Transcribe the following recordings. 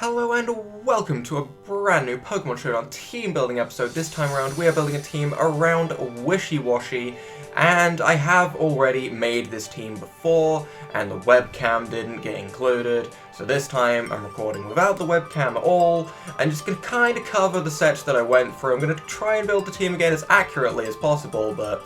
Hello and welcome to a brand new Pokemon Showdown team building episode. This time around we are building a team around Wishiwashi, and I have already made this team before and the webcam didn't get included, so this time I'm recording without the webcam at all. I'm just going to kind of cover the sets that I went through. I'm going to try and build the team again as accurately as possible, but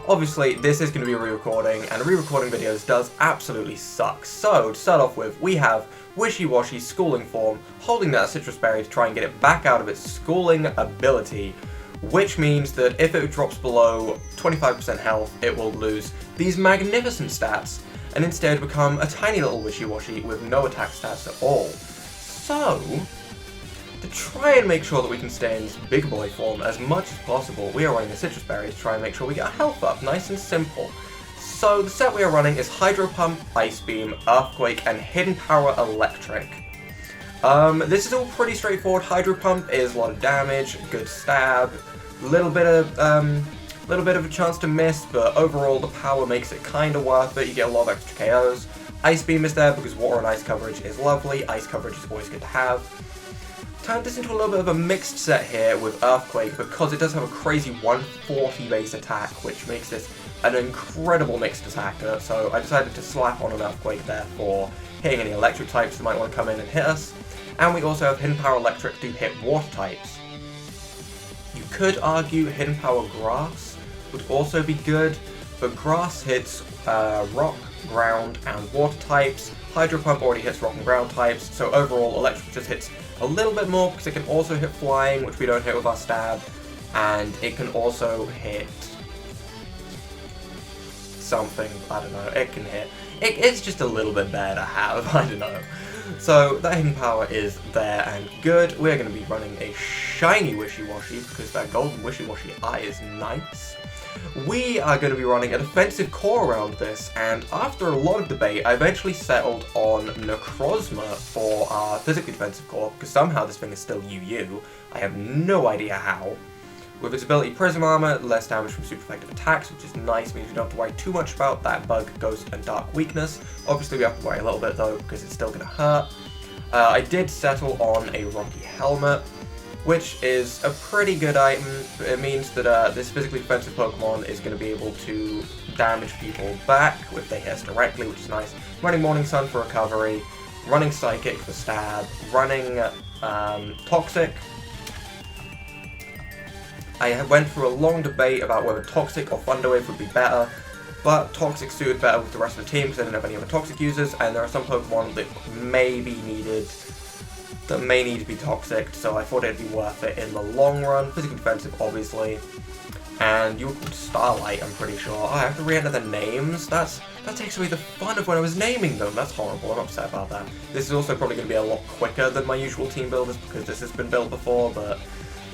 obviously this is going to be a re-recording, and re-recording videos does absolutely suck. So to start off with, we have Wishiwashi's schooling form, holding that citrus berry to try and get it back out of its schooling ability, which means that if it drops below 25% health, it will lose these magnificent stats, and instead become a tiny little Wishiwashi with no attack stats at all. So, to try and make sure that we can stay in this big boy form as much as possible, we are running a citrus berry to try and make sure we get our health up, nice and simple. So the set we are running is Hydro Pump, Ice Beam, Earthquake, and Hidden Power Electric. This is all pretty straightforward. Hydro Pump is a lot of damage, good stab, little bit of a chance to miss, but overall the power makes it kind of worth it. You get a lot of extra KOs. Ice Beam is there because water and ice coverage is lovely. Ice coverage is always good to have. Turned this into a little bit of a mixed set here with Earthquake because it does have a crazy 140 base attack, which makes this an incredible mixed attacker, so I decided to slap on an Earthquake there for hitting any electric types that might want to come in and hit us. And we also have Hidden Power Electric to hit water types. You could argue Hidden Power Grass would also be good, but Grass hits rock, ground, and water types. Hydro Pump already hits rock and ground types, so overall Electric just hits a little bit more because it can also hit Flying, which we don't hit with our stab, and it can also hit something, I don't know, it can hit. It's just a little bit better to have, I don't know. So that hidden power is there and good. We're going to be running a shiny Wishiwashi because that golden Wishiwashi eye is nice. We are going to be running a defensive core around this, and after a lot of debate, I eventually settled on Necrozma for our physically defensive core because somehow this thing is still UU. I have no idea how. With its ability Prism Armor, less damage from super effective attacks, which is nice, means we don't have to worry too much about that Bug, Ghost, and Dark weakness. Obviously we have to worry a little bit though, because it's still going to hurt. I did settle on a Rocky Helmet, which is a pretty good item. It means that this physically defensive Pokemon is going to be able to damage people back if they hit us directly, which is nice. Running Morning Sun for recovery, running Psychic for stab, running Toxic. I went through a long debate about whether Toxic or Thunder Wave would be better, but Toxic suited better with the rest of the team because I didn't have any other Toxic users, and there are some Pokemon that may need to be Toxic, so I thought it'd be worth it in the long run. Physically defensive, obviously, and you were called Starlight, I'm pretty sure. Oh, I have to re-enter the names? That takes away the fun of when I was naming them. That's horrible, I'm upset about that. This is also probably going to be a lot quicker than my usual team builders because this has been built before, but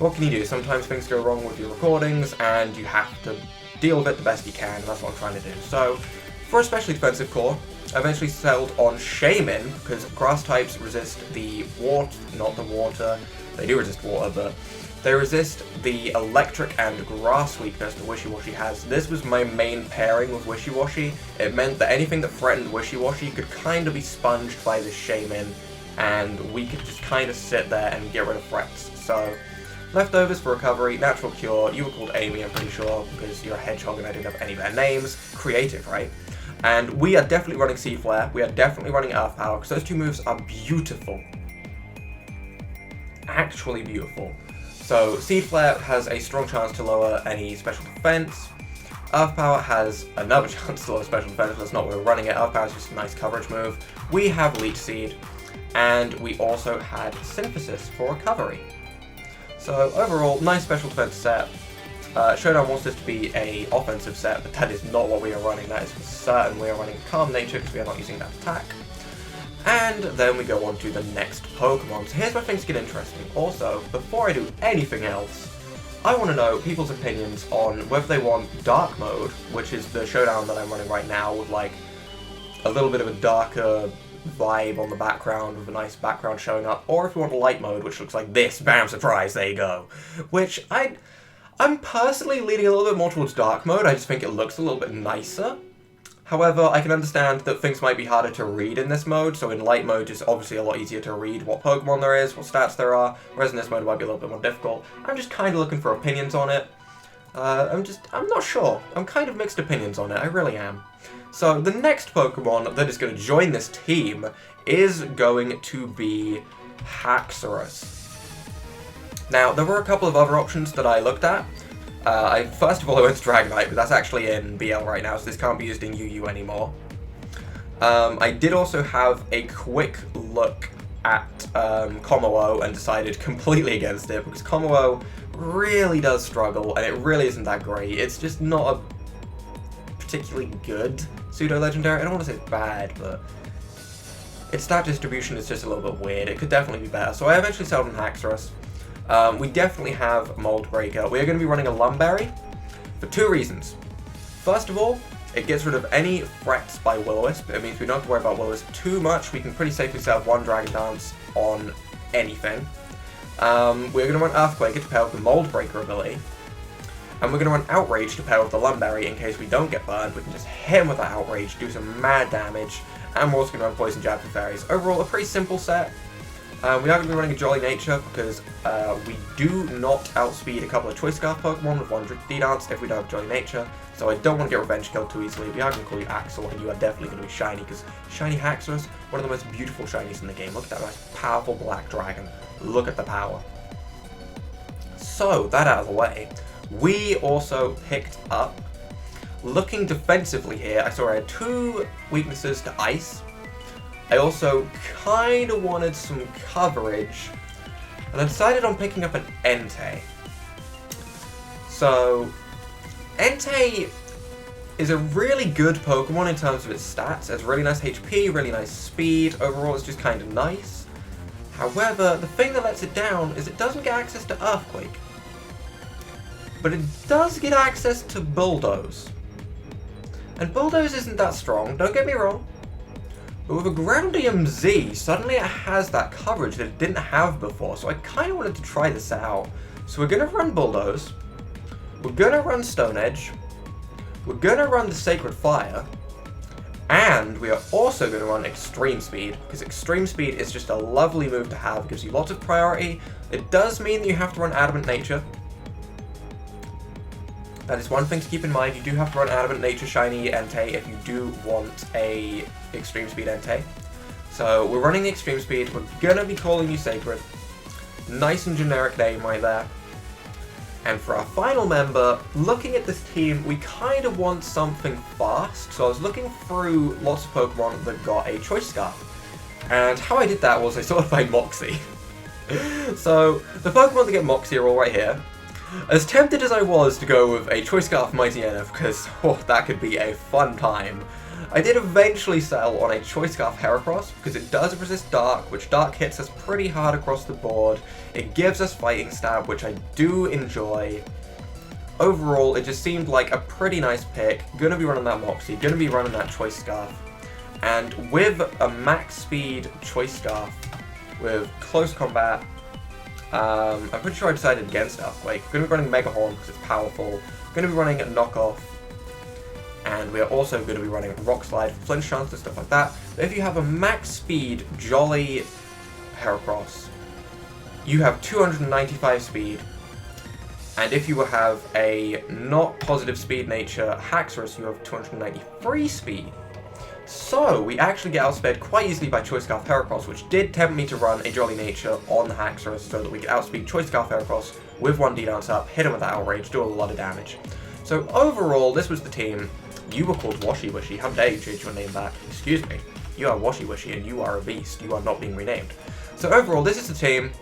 what can you do? Sometimes things go wrong with your recordings, and you have to deal with it the best you can, and that's what I'm trying to do. So, for a specially defensive core, I eventually settled on Shaman, because grass types resist the water, they do resist water, but they resist the electric and grass weakness that Wishiwashi has. This was my main pairing with Wishiwashi. It meant that anything that threatened Wishiwashi could kind of be sponged by this Shaman, and we could just kind of sit there and get rid of threats. So, leftovers for recovery, natural cure, you were called Amy, I'm pretty sure, because you're a hedgehog and I didn't have any better names. Creative, right? And we are definitely running Sea Flare, we are definitely running Earth Power, because those two moves are beautiful. Actually beautiful. So, Sea Flare has a strong chance to lower any special defense. Earth Power has another chance to lower special defense, that's not why we're running it. Earth Power is just a nice coverage move. We have Leech Seed, and we also had Synthesis for recovery. So overall, nice special defense set. Showdown wants this to be a offensive set, but that is not what we are running. That is for certain. We are running Calm Nature because we are not using that attack. And then we go on to the next Pokemon. So here's where things get interesting. Also, before I do anything else, I want to know people's opinions on whether they want Dark Mode, which is the Showdown that I'm running right now with like a little bit of a darker vibe on the background with a nice background showing up, or if you want a light mode, which looks like this, bam, surprise, there you go. Which I'm personally leaning a little bit more towards dark mode. I just think it looks a little bit nicer. However, I can understand that things might be harder to read in this mode, so in light mode it's obviously a lot easier to read what Pokemon there is, what stats there are, whereas in this mode it might be a little bit more difficult. I'm just kind of looking for opinions on it. I'm not sure. I'm kind of mixed opinions on it, I really am. So the next Pokemon that is going to join this team is going to be Haxorus. Now, there were a couple of other options that I looked at. First of all, I went to Dragonite, but that's actually in BL right now, so this can't be used in UU anymore. I did also have a quick look at Kommo-o and decided completely against it, because Kommo-o really does struggle, and it really isn't that great. It's just not a particularly good pseudo-legendary. I don't want to say it's bad, but its stat distribution is just a little bit weird. It could definitely be better, so I eventually settled on Haxorus. We definitely have Mold Breaker. We're going to be running a Lumberry for two reasons. First of all, it gets rid of any threats by Will-O-Wisp. It means we don't have to worry about Will-O-Wisp too much. We can pretty safely set up one Dragon Dance on anything. We're going to run Earthquake to pair with the Mold Breaker ability. And we're going to run Outrage to pair with the Lumberry in case we don't get burned. We can just hit him with that Outrage, do some mad damage. And we're also going to run Poison Jab for Fairies. Overall, a pretty simple set. We are going to be running a Jolly Nature because we do not outspeed a couple of Choice Scarf Pokemon with one D-Dance if we don't have Jolly Nature. So I don't want to get Revenge Killed too easily. We are going to call you Axel, and you are definitely going to be Shiny, because Shiny Haxorus, one of the most beautiful Shinies in the game. Look at that nice, powerful black dragon. Look at the power. So, that out of the way, we also picked up, looking defensively here, I saw I had two weaknesses to Ice. I also kind of wanted some coverage, and I decided on picking up an Entei. So, Entei is a really good Pokemon in terms of its stats. It has really nice HP, really nice speed. Overall, it's just kind of nice. However, the thing that lets it down is it doesn't get access to Earthquake. But it does get access to Bulldoze. And Bulldoze isn't that strong, don't get me wrong. But with a Groundium Z, suddenly it has that coverage that it didn't have before, so I kind of wanted to try this out. So we're going to run Bulldoze, we're going to run Stone Edge, we're going to run the Sacred Fire, and we are also going to run Extreme Speed, because Extreme Speed is just a lovely move to have. It gives you lots of priority. It does mean that you have to run Adamant Nature. That is one thing to keep in mind. You do have to run Adamant Nature Shiny Entei if you do want a Extreme Speed Entei. So we're running the Extreme Speed. We're going to be calling you Sacred. Nice and generic name right there. And for our final member, looking at this team, we kind of want something fast. So I was looking through lots of Pokemon that got a Choice Scarf. And how I did that was I sorted by Moxie. So the Pokemon that get Moxie are all right here. As tempted as I was to go with a Choice Scarf Mighty Enif, because that could be a fun time, I did eventually settle on a Choice Scarf Heracross, because it does resist Dark, which Dark hits us pretty hard across the board. It gives us Fighting Stab, which I do enjoy. Overall, it just seemed like a pretty nice pick. Gonna be running that Moxie, gonna be running that Choice Scarf. And with a max speed Choice Scarf, with close combat, I'm pretty sure I decided against Earthquake. We're going to be running Mega Horn because it's powerful. We're going to be running Knockoff. And we are also going to be running Rock Slide, Flinch Chance and stuff like that. But if you have a max speed Jolly Heracross, you have 295 speed. And if you have a not positive speed nature Haxorus, you have 293 speed. So, we actually get outsped quite easily by Choice Scarf Heracross, which did tempt me to run a Jolly Nature on the Haxorus so that we could outspeed Choice Scarf Heracross with one D-Dance up, hit him with that Outrage, do a lot of damage. So overall, this was the team. You were called Wishiwashi. How dare you change your name back? Excuse me. You are Wishiwashi and you are a beast. You are not being renamed. So overall, this is the team.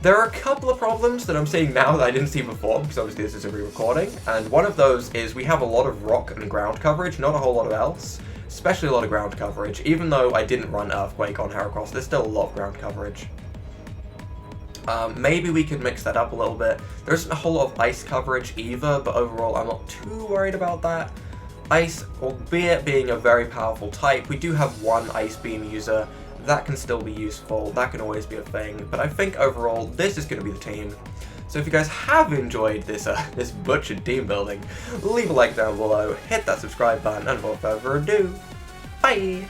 There are a couple of problems that I'm seeing now that I didn't see before, because obviously this is a re-recording, and one of those is we have a lot of rock and ground coverage, not a whole lot of else. Especially a lot of ground coverage. Even though I didn't run Earthquake on Heracross, there's still a lot of ground coverage. Maybe we could mix that up a little bit. There isn't a whole lot of ice coverage either, but overall I'm not too worried about that. Ice, albeit being a very powerful type, we do have one Ice Beam user. That can still be useful, that can always be a thing, but I think overall this is going to be the team. So if you guys have enjoyed this this butchered team building, leave a like down below, hit that subscribe button, and without further ado, bye!